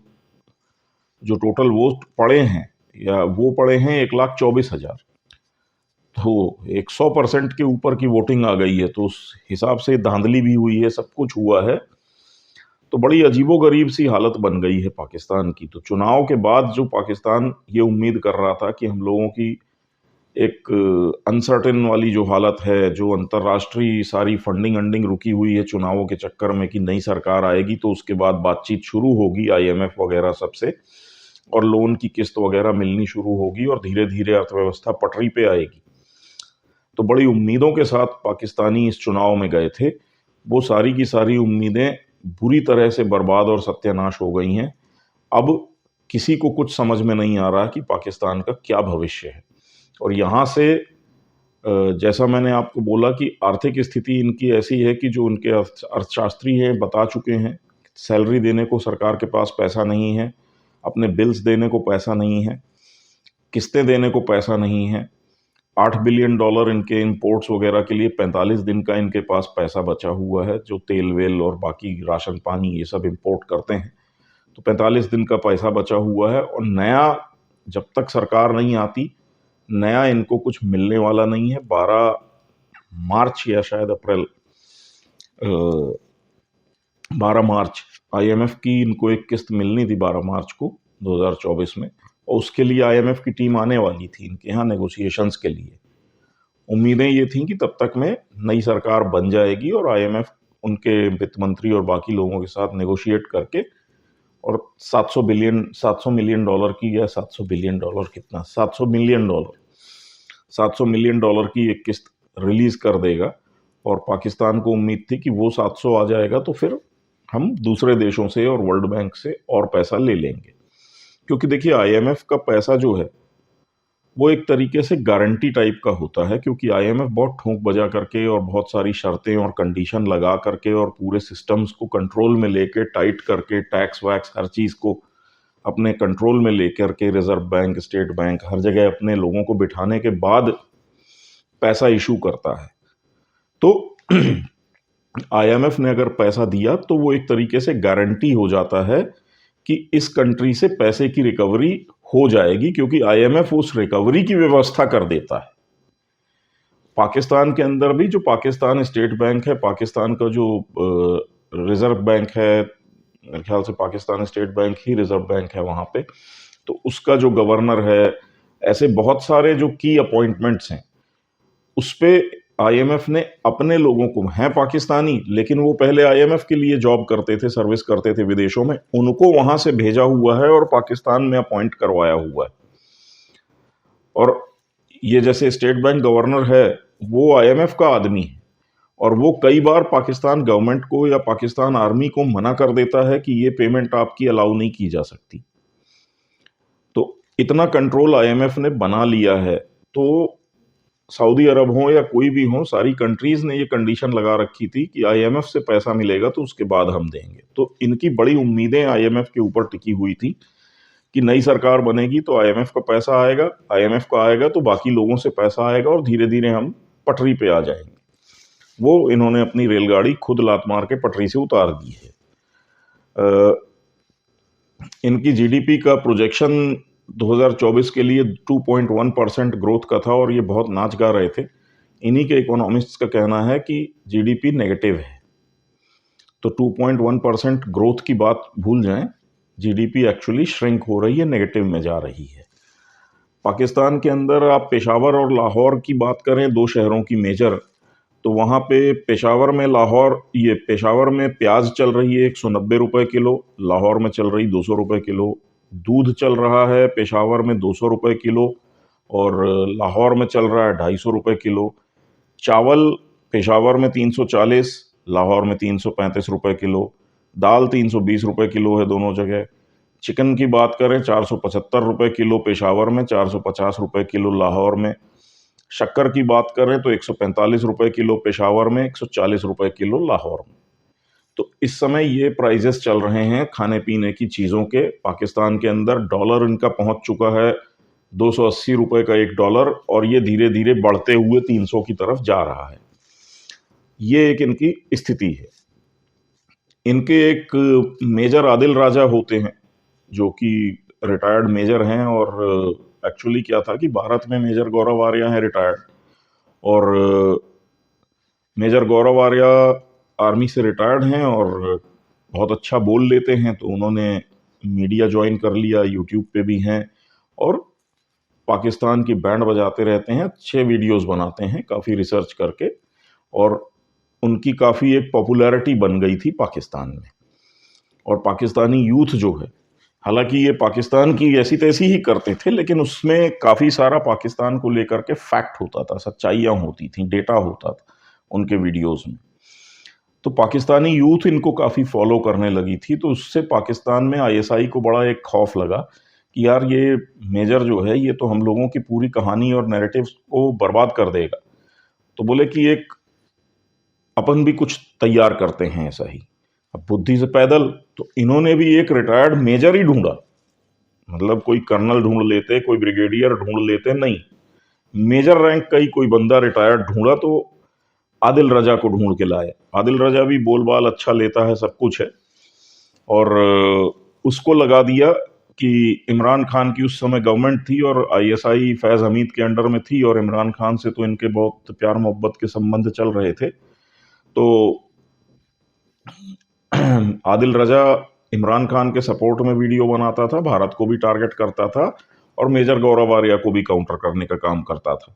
जो टोटल वोट पड़े हैं या वो पड़े हैं 1,24,000। तो 100% के ऊपर की वोटिंग आ गई है, तो उस हिसाब से धांधली भी हुई है, सब कुछ हुआ है। तो बड़ी अजीबोगरीब सी हालत बन गई है पाकिस्तान की। तो चुनाव के बाद जो पाकिस्तान ये उम्मीद कर रहा था कि हम लोगों की एक अनसर्टेन वाली जो हालत है, जो अंतर्राष्ट्रीय सारी फंडिंग अंडिंग रुकी हुई है चुनावों के चक्कर में, कि नई सरकार आएगी तो उसके बाद बातचीत शुरू होगी आईएमएफ वगैरह सबसे, और लोन की किस्त वगैरह मिलनी शुरू होगी और धीरे धीरे अर्थव्यवस्था पटरी पे आएगी। तो बड़ी उम्मीदों के साथ पाकिस्तानी इस चुनाव में गए थे। वो सारी की सारी उम्मीदें बुरी तरह से बर्बाद और सत्यानाश हो गई हैं। अब किसी को कुछ समझ में नहीं आ रहा कि पाकिस्तान का क्या भविष्य है। और यहाँ से जैसा मैंने आपको बोला कि आर्थिक स्थिति इनकी ऐसी है कि जो उनके अर्थशास्त्री हैं बता चुके हैं, सैलरी देने को सरकार के पास पैसा नहीं है, अपने बिल्स देने को पैसा नहीं है, किस्तें देने को पैसा नहीं है। $8 बिलियन इनके इंपोर्ट्स वगैरह के लिए 45 दिन का इनके पास पैसा बचा हुआ है, जो तेल वेल और बाकी राशन पानी ये सब इंपोर्ट करते हैं। तो 45 दिन का पैसा बचा हुआ है, और नया जब तक सरकार नहीं आती, नया इनको कुछ मिलने वाला नहीं है। 12 मार्च या शायद अप्रैल 12 मार्च आईएमएफ की इनको एक किस्त मिलनी थी 12 मार्च को 2024 में, और उसके लिए आईएमएफ की टीम आने वाली थी इनके यहाँ नेगोशिएशंस के लिए। उम्मीदें ये थी कि तब तक में नई सरकार बन जाएगी और आईएमएफ उनके वित्त मंत्री और बाकी लोगों के साथ नेगोशिएट करके और 700 मिलियन डॉलर की, या 700 बिलियन डॉलर कितना, 700 मिलियन डॉलर, 700 मिलियन डॉलर की एक किस्त रिलीज कर देगा। और पाकिस्तान को उम्मीद थी कि वो 700 आ जाएगा तो फिर हम दूसरे देशों से और वर्ल्ड बैंक से और पैसा ले लेंगे। क्योंकि देखिए आईएमएफ का पैसा जो है वो एक तरीके से गारंटी टाइप का होता है, क्योंकि आईएमएफ बहुत ठोंक बजा करके और बहुत सारी शर्तें और कंडीशन लगा करके और पूरे सिस्टम्स को कंट्रोल में लेके, टाइट करके, टैक्स वैक्स हर चीज़ को अपने कंट्रोल में लेकर के, रिजर्व बैंक, स्टेट बैंक, हर जगह अपने लोगों को बिठाने के बाद पैसा इशू करता है। तो आईएमएफ ने अगर पैसा दिया तो वो एक तरीके से गारंटी हो जाता है कि इस कंट्री से पैसे की रिकवरी हो जाएगी, क्योंकि आईएमएफ उस रिकवरी की व्यवस्था कर देता है। पाकिस्तान के अंदर भी जो पाकिस्तान स्टेट बैंक है, पाकिस्तान का जो रिजर्व बैंक है, मेरे ख्याल से पाकिस्तान स्टेट बैंक ही रिजर्व बैंक है वहाँ पे, तो उसका जो गवर्नर है, ऐसे बहुत सारे जो की अपॉइंटमेंट्स हैं उस पे आईएमएफ ने अपने लोगों को, हैं पाकिस्तानी लेकिन वो पहले आईएमएफ के लिए जॉब करते थे, सर्विस करते थे विदेशों में, उनको वहां से भेजा हुआ है और पाकिस्तान में अपॉइंट करवाया हुआ है। और ये जैसे स्टेट बैंक गवर्नर है वो आईएमएफ का आदमी है, और वो कई बार पाकिस्तान गवर्नमेंट को या पाकिस्तान आर्मी को मना कर देता है कि ये पेमेंट आपकी अलाउ नहीं की जा सकती। तो इतना कंट्रोल आईएमएफ ने बना लिया है। तो सऊदी अरब हो या कोई भी हो, सारी कंट्रीज ने ये कंडीशन लगा रखी थी कि आईएमएफ से पैसा मिलेगा तो उसके बाद हम देंगे। तो इनकी बड़ी उम्मीदें आईएमएफ के ऊपर टिकी हुई थी कि नई सरकार बनेगी तो आईएमएफ का पैसा आएगा, आईएमएफ का आएगा तो बाकी लोगों से पैसा आएगा और धीरे धीरे हम पटरी पे आ जाएंगे। वो इन्होंने अपनी रेलगाड़ी खुद लात मार के पटरी से उतार दी है। इनकी जीडीपी का प्रोजेक्शन 2024 के लिए 2.1% ग्रोथ का था, और ये बहुत नाच गा रहे थे इन्हीं के इकोनॉमिस्ट्स का कहना है कि जीडीपी नेगेटिव है। तो 2.1% ग्रोथ की बात भूल जाएं, जीडीपी एक्चुअली श्रिंक हो रही है, नेगेटिव में जा रही है। पाकिस्तान के अंदर आप पेशावर और लाहौर की बात करें, दो शहरों की मेजर, तो वहाँ पे पेशावर में प्याज चल रही है 190 रुपए किलो, लाहौर में चल रही 200 रुपए किलो। दूध चल रहा है पेशावर में 200 रुपए किलो और लाहौर में चल रहा है 250 रुपए किलो। चावल पेशावर में 340, लाहौर में 335 रुपए किलो। दाल 320 रुपए किलो है दोनों जगह। चिकन की बात करें 475 रुपए किलो पेशावर में, 450 रुपए किलो लाहौर में। शक्कर की बात करें तो 145 रुपए किलो पेशावर में, 140 रुपए किलो लाहौर में। तो इस समय ये प्राइजेस चल रहे हैं खाने पीने की चीज़ों के पाकिस्तान के अंदर। डॉलर इनका पहुंच चुका है 280 रुपए का एक डॉलर, और ये धीरे धीरे बढ़ते हुए 300 की तरफ जा रहा है। ये एक इनकी स्थिति है। इनके एक मेजर आदिल राजा होते हैं जो कि रिटायर्ड मेजर हैं, और एक्चुअली क्या था कि भारत में मेजर गौरव आर्या हैं रिटायर्ड, और मेजर गौरव आर्या आर्मी से रिटायर्ड हैं और बहुत अच्छा बोल लेते हैं, तो उन्होंने मीडिया ज्वाइन कर लिया, यूट्यूब पे भी हैं और पाकिस्तान की बैंड बजाते रहते हैं, अच्छे वीडियोस बनाते हैं काफ़ी रिसर्च करके, और उनकी काफ़ी एक पॉपुलैरिटी बन गई थी पाकिस्तान में। और पाकिस्तानी यूथ जो है, हालांकि ये पाकिस्तान की ऐसी तैसी ही करते थे, लेकिन उसमें काफ़ी सारा पाकिस्तान को लेकर के फैक्ट होता था, सच्चाइयाँ होती थी, डेटा होता था उनके वीडियोस में। तो पाकिस्तानी यूथ इनको काफ़ी फॉलो करने लगी थी, तो उससे पाकिस्तान में आईएसआई को बड़ा एक खौफ लगा कि यार ये मेजर जो है ये तो हम लोगों की पूरी कहानी और नैरेटिव को बर्बाद कर देगा। तो बोले कि एक अपन भी कुछ तैयार करते हैं ऐसा ही। अब बुद्धि से पैदल, तो इन्होंने भी एक रिटायर्ड मेजर ही ढूंढा, मतलब कोई कर्नल ढूंढ लेते, कोई ब्रिगेडियर ढूंढ लेते, नहीं, मेजर रैंक का ही कोई बंदा रिटायर्ड ढूंढा, तो आदिल रजा को ढूंढ के लाए। आदिल रजा भी बोलबाल अच्छा लेता है, सब कुछ है, और उसको लगा दिया कि इमरान खान की उस समय गवर्नमेंट थी और आईएसआई फैज हमीद के अंडर में थी, और इमरान खान से तो इनके बहुत प्यार मोहब्बत के संबंध चल रहे थे। तो आदिल रजा इमरान खान के सपोर्ट में वीडियो बनाता था, भारत को भी टारगेट करता था, और मेजर गौरव आर्या को भी काउंटर करने का काम करता था।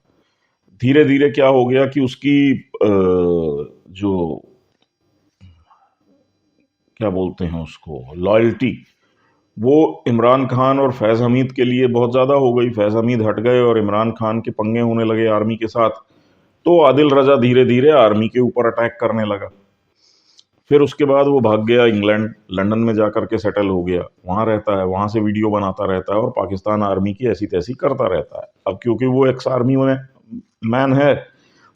धीरे धीरे क्या हो गया कि उसकी जो क्या बोलते हैं उसको, लॉयल्टी, वो इमरान खान और फैज हमीद के लिए बहुत ज़्यादा हो गई। फैज हमीद हट गए और इमरान खान के पंगे होने लगे आर्मी के साथ, तो आदिल रजा धीरे धीरे आर्मी के ऊपर अटैक करने लगा। फिर उसके बाद वो भाग गया इंग्लैंड, लंदन में जाकर के सेटल हो गया, वहाँ रहता है, वहाँ से वीडियो बनाता रहता है और पाकिस्तान आर्मी की ऐसी तैसी करता रहता है। अब क्योंकि वो एक्स आर्मी में मैन है,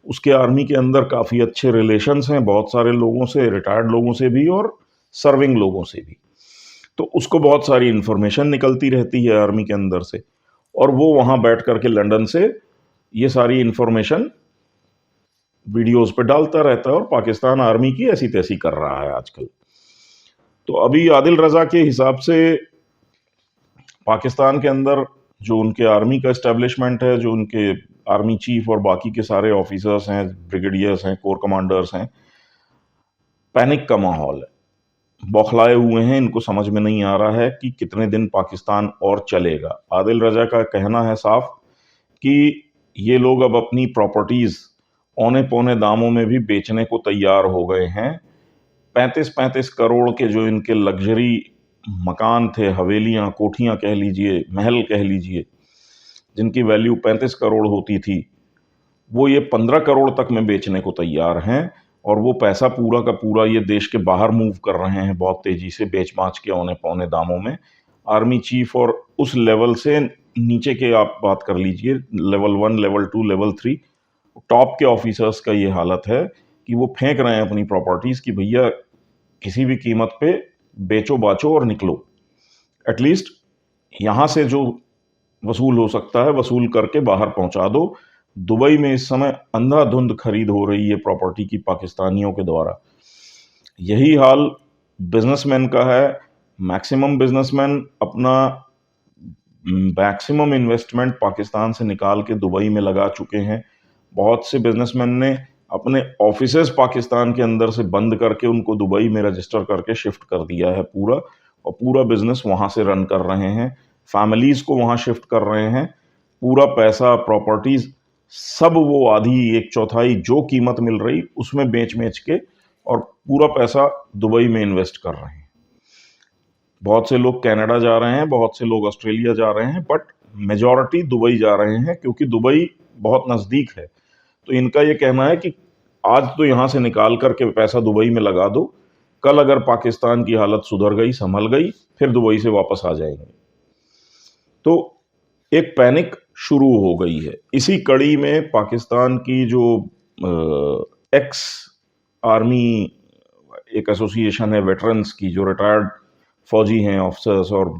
उसके आर्मी के अंदर काफ़ी अच्छे रिलेशंस हैं बहुत सारे लोगों से, रिटायर्ड लोगों से भी और सर्विंग लोगों से भी, तो उसको बहुत सारी इन्फॉर्मेशन निकलती रहती है आर्मी के अंदर से, और वो वहाँ बैठ करके लंदन से ये सारी इन्फॉर्मेशन वीडियोस पे डालता रहता है, और पाकिस्तान आर्मी की ऐसी तैसी कर रहा है आजकल। तो अभी आदिल रजा के हिसाब से पाकिस्तान के अंदर जो उनके आर्मी का एस्टेब्लिशमेंट है, जो उनके आर्मी चीफ और बाकी के सारे ऑफिसर्स हैं, ब्रिगेडियर्स हैं, कोर कमांडर्स हैं, पैनिक का माहौल है, बौखलाए हुए हैं, इनको समझ में नहीं आ रहा है कि कितने दिन पाकिस्तान और चलेगा। आदिल रजा का कहना है साफ कि ये लोग अब अपनी प्रॉपर्टीज औने पौने दामों में भी बेचने को तैयार हो गए हैं। 35-35 करोड़ के जो इनके लग्जरी मकान थे, हवेलियां, कोठियां कह लीजिए, महल कह लीजिए, जिनकी वैल्यू 35 करोड़ होती थी, वो ये 15 करोड़ तक में बेचने को तैयार हैं, और वो पैसा पूरा का पूरा ये देश के बाहर मूव कर रहे हैं बहुत तेजी से, बेच बाच के औने पौने दामों में। आर्मी चीफ और उस लेवल से नीचे के आप बात कर लीजिए, लेवल 1, लेवल 2, लेवल 3, टॉप के ऑफिसर्स का ये हालत है कि वो फेंक रहे हैं अपनी प्रॉपर्टीज कि भैया किसी भी कीमत पे बेचो बाचो और निकलो, एटलीस्ट यहां से जो वसूल हो सकता है वसूल करके बाहर पहुंचा दो। दुबई में इस समय अंधाधुंध खरीद हो रही है प्रॉपर्टी की पाकिस्तानियों के द्वारा। यही हाल बिजनेसमैन का है। मैक्सिमम बिजनेसमैन अपना मैक्सिमम इन्वेस्टमेंट पाकिस्तान से निकाल के दुबई में लगा चुके हैं। बहुत से बिजनेसमैन ने अपने ऑफिसेज पाकिस्तान के अंदर से बंद करके उनको दुबई में रजिस्टर करके शिफ्ट कर दिया है पूरा, और पूरा बिजनेस वहाँ से रन कर रहे हैं, फैमिलीज को वहाँ शिफ्ट कर रहे हैं। पूरा पैसा, प्रॉपर्टीज सब वो आधी एक चौथाई जो कीमत मिल रही उसमें बेच बेच के और पूरा पैसा दुबई में इन्वेस्ट कर रहे हैं। बहुत से लोग कनाडा जा रहे हैं, बहुत से लोग ऑस्ट्रेलिया जा रहे हैं, बट मेजॉरिटी दुबई जा रहे हैं क्योंकि दुबई बहुत नज़दीक है। तो इनका ये कहना है कि आज तो यहाँ से निकाल करके पैसा दुबई में लगा दो, कल अगर पाकिस्तान की हालत सुधर गई, संभल गई, फिर दुबई से वापस आ जाएंगे। तो एक पैनिक शुरू हो गई है। इसी कड़ी में पाकिस्तान की जो एक्स आर्मी एक एसोसिएशन है वेटरन्स की, जो रिटायर्ड फौजी हैं, ऑफिसर्स और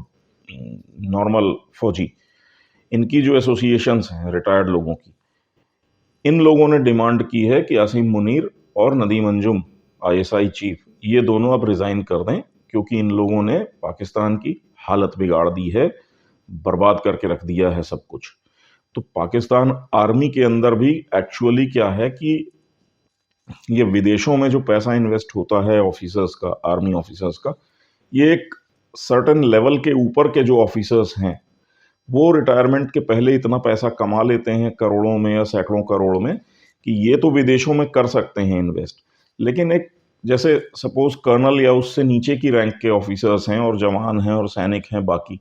नॉर्मल फौजी, इनकी जो एसोसिएशंस हैं रिटायर्ड लोगों की, इन लोगों ने डिमांड की है कि आसिम मुनीर और नदीम अंजुम आईएसआई चीफ, ये दोनों अब रिजाइन कर दें, क्योंकि इन लोगों ने पाकिस्तान की हालत बिगाड़ दी है, बर्बाद करके रख दिया है सब कुछ। तो पाकिस्तान आर्मी के अंदर भी एक्चुअली क्या है कि ये विदेशों में जो पैसा इन्वेस्ट होता है ऑफिसर्स का, आर्मी ऑफिसर्स का, ये एक सर्टेन लेवल के ऊपर के जो ऑफिसर्स हैं वो रिटायरमेंट के पहले इतना पैसा कमा लेते हैं करोड़ों में या सैकड़ों करोड़ में कि ये तो विदेशों में कर सकते हैं इन्वेस्ट। लेकिन एक जैसे सपोज कर्नल या उससे नीचे की रैंक के ऑफिसर्स हैं और जवान हैं और सैनिक हैं बाकी,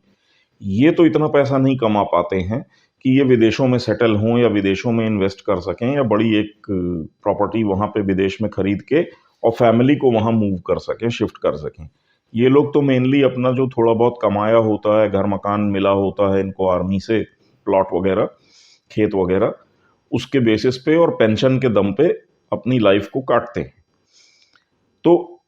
ये तो इतना पैसा नहीं कमा पाते हैं कि ये विदेशों में सेटल हों या विदेशों में इन्वेस्ट कर सकें या बड़ी एक प्रॉपर्टी वहाँ पे विदेश में खरीद के और फैमिली को वहाँ मूव कर सकें, शिफ्ट कर सकें। ये लोग तो मेनली अपना जो थोड़ा बहुत कमाया होता है, घर मकान मिला होता है इनको आर्मी से, प्लॉट वगैरह, खेत वगैरह, उसके बेसिस पे और पेंशन के दम पे अपनी लाइफ को काटते हैं। तो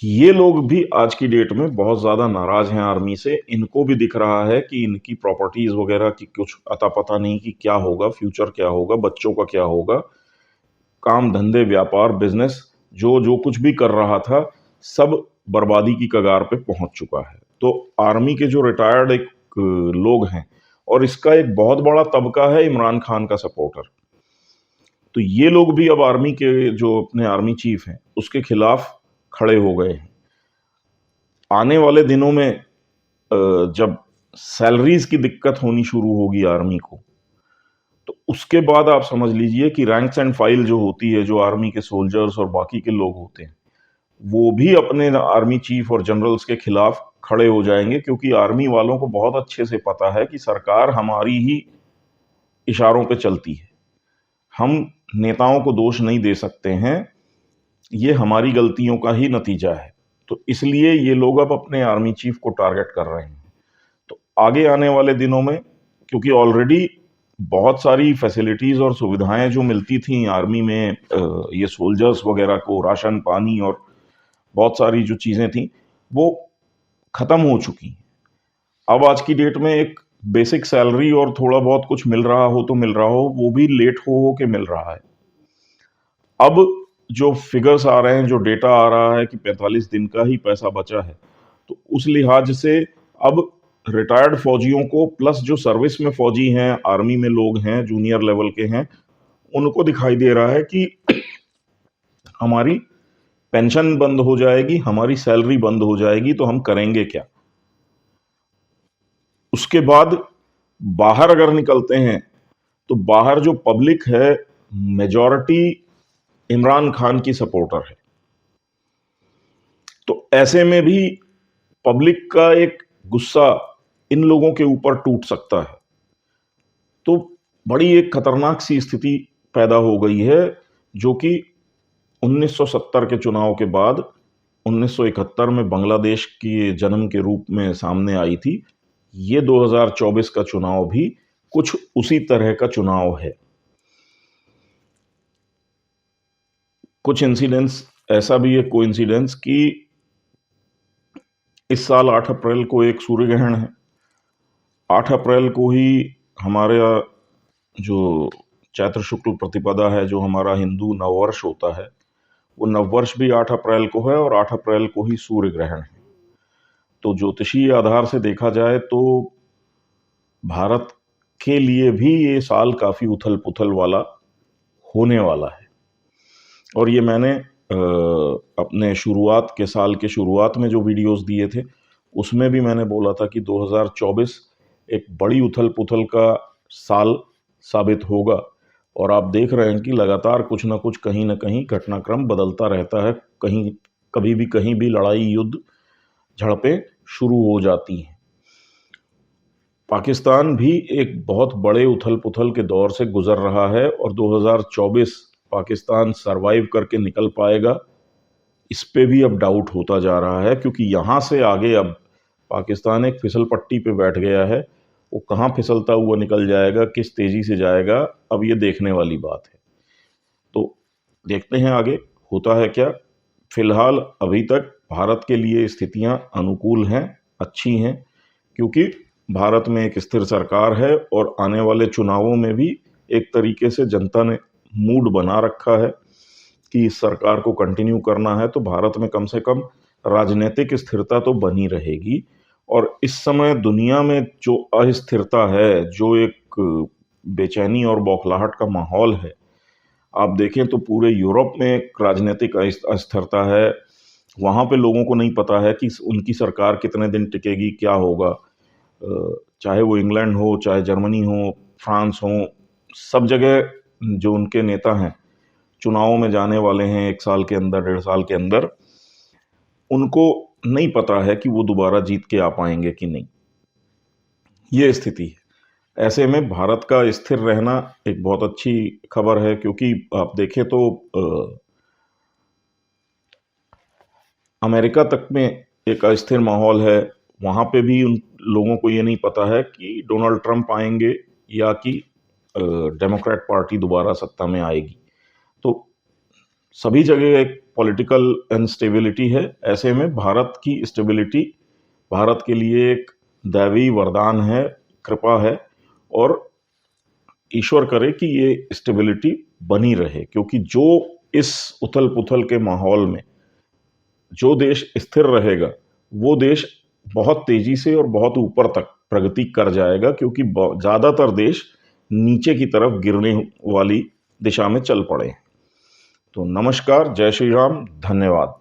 ये लोग भी आज की डेट में बहुत ज़्यादा नाराज हैं आर्मी से। इनको भी दिख रहा है कि इनकी प्रॉपर्टीज वगैरह की कुछ अता पता नहीं कि क्या होगा, फ्यूचर क्या होगा, बच्चों का क्या होगा, काम धंधे व्यापार बिजनेस जो जो कुछ भी कर रहा था सब बर्बादी की कगार पे पहुंच चुका है। तो आर्मी के जो रिटायर्ड एक लोग हैं, और इसका एक बहुत बड़ा तबका है इमरान खान का सपोर्टर, तो ये लोग भी अब आर्मी के जो अपने आर्मी चीफ हैं उसके खिलाफ खड़े हो गए हैं। आने वाले दिनों में जब सैलरीज की दिक्कत होनी शुरू होगी आर्मी को, तो उसके बाद आप समझ लीजिए कि रैंक्स एंड फाइल जो होती है, जो आर्मी के सोल्जर्स और बाकी के लोग होते हैं, वो भी अपने आर्मी चीफ और जनरल्स के खिलाफ खड़े हो जाएंगे, क्योंकि आर्मी वालों को बहुत अच्छे से पता है कि सरकार हमारी ही इशारों पे चलती है, हम नेताओं को दोष नहीं दे सकते हैं, ये हमारी गलतियों का ही नतीजा है। तो इसलिए ये लोग अब अपने आर्मी चीफ को टारगेट कर रहे हैं। तो आगे आने वाले दिनों में, क्योंकि ऑलरेडी बहुत सारी फैसिलिटीज और सुविधाएं जो मिलती थी आर्मी में ये सोल्जर्स वगैरह को, राशन पानी और बहुत सारी जो चीजें थी वो खत्म हो चुकी हैं। अब आज की डेट में एक बेसिक सैलरी और थोड़ा बहुत कुछ मिल रहा हो तो मिल रहा हो, वो भी लेट हो के मिल रहा है। अब जो फिगर्स आ रहे हैं, जो डेटा आ रहा है कि 45 दिन का ही पैसा बचा है, तो उस लिहाज से अब रिटायर्ड फौजियों को प्लस जो सर्विस में फौजी हैं, आर्मी में लोग हैं, जूनियर लेवल के हैं, उनको दिखाई दे रहा है कि हमारी पेंशन बंद हो जाएगी, हमारी सैलरी बंद हो जाएगी, तो हम करेंगे क्या। उसके बाद बाहर अगर निकलते हैं तो बाहर जो पब्लिक है, मेजॉरिटी इमरान खान की सपोर्टर है। तो ऐसे में भी पब्लिक का एक गुस्सा इन लोगों के ऊपर टूट सकता है। तो बड़ी एक खतरनाक सी स्थिति पैदा हो गई है, जो कि 1970 के चुनाव के बाद 1971 में बांग्लादेश के जन्म के रूप में सामने आई थी। ये 2024 का चुनाव भी कुछ उसी तरह का चुनाव है। कुछ इंसिडेंट्स ऐसा भी है, कोइंसिडेंस, कि इस साल 8 अप्रैल को एक सूर्य ग्रहण है। 8 अप्रैल को ही हमारे जो चैत्र शुक्ल प्रतिपदा है, जो हमारा हिंदू नववर्ष होता है, वो नववर्ष भी 8 अप्रैल को है और 8 अप्रैल को ही सूर्य ग्रहण है। तो ज्योतिषीय आधार से देखा जाए तो भारत के लिए भी ये साल काफी उथल पुथल वाला होने वाला है। और ये मैंने अपने शुरुआत के साल के शुरुआत में जो वीडियोस दिए थे उसमें भी मैंने बोला था कि 2024 एक बड़ी उथल-पुथल का साल साबित होगा। और आप देख रहे हैं कि लगातार कुछ न कुछ कहीं न कहीं घटनाक्रम बदलता रहता है। कहीं कभी भी कहीं भी लड़ाई, युद्ध, झड़पें शुरू हो जाती हैं। पाकिस्तान भी एक बहुत बड़े उथल-पुथल के दौर से गुज़र रहा है और 2024 पाकिस्तान सर्वाइव करके निकल पाएगा, इस पे भी अब डाउट होता जा रहा है, क्योंकि यहाँ से आगे अब पाकिस्तान एक फिसल पट्टी पे बैठ गया है। वो कहाँ फिसलता हुआ निकल जाएगा, किस तेज़ी से जाएगा, अब ये देखने वाली बात है। तो देखते हैं आगे होता है क्या। फिलहाल अभी तक भारत के लिए स्थितियां अनुकूल हैं, अच्छी हैं, क्योंकि भारत में एक स्थिर सरकार है और आने वाले चुनावों में भी एक तरीके से जनता ने मूड बना रखा है कि इस सरकार को कंटिन्यू करना है। तो भारत में कम से कम राजनीतिक स्थिरता तो बनी रहेगी। और इस समय दुनिया में जो अस्थिरता है, जो एक बेचैनी और बौखलाहट का माहौल है, आप देखें तो पूरे यूरोप में एक राजनीतिक अस्थिरता है। वहाँ पे लोगों को नहीं पता है कि उनकी सरकार कितने दिन टिकेगी, क्या होगा। चाहे वो इंग्लैंड हो, चाहे जर्मनी हो, फ्रांस हो, सब जगह जो उनके नेता हैं चुनावों में जाने वाले हैं 1 साल के अंदर, 1.5 साल के अंदर, उनको नहीं पता है कि वो दोबारा जीत के आ पाएंगे कि नहीं। ये स्थिति है। ऐसे में भारत का स्थिर रहना एक बहुत अच्छी खबर है, क्योंकि आप देखें तो अमेरिका तक में एक अस्थिर माहौल है। वहाँ पे भी उन लोगों को ये नहीं पता है कि डोनाल्ड ट्रंप आएंगे या कि डेमोक्रेट पार्टी दोबारा सत्ता में आएगी। तो सभी जगह एक पॉलिटिकल अनस्टेबिलिटी है। ऐसे में भारत की स्टेबिलिटी भारत के लिए एक दैवी वरदान है, कृपा है, और ईश्वर करे कि ये स्टेबिलिटी बनी रहे, क्योंकि जो इस उथल-पुथल के माहौल में जो देश स्थिर रहेगा, वो देश बहुत तेजी से और बहुत ऊपर तक प्रगति कर जाएगा, क्योंकि ज़्यादातर देश नीचे की तरफ गिरने वाली दिशा में चल पड़े हैं। तो नमस्कार, जय श्री राम, धन्यवाद।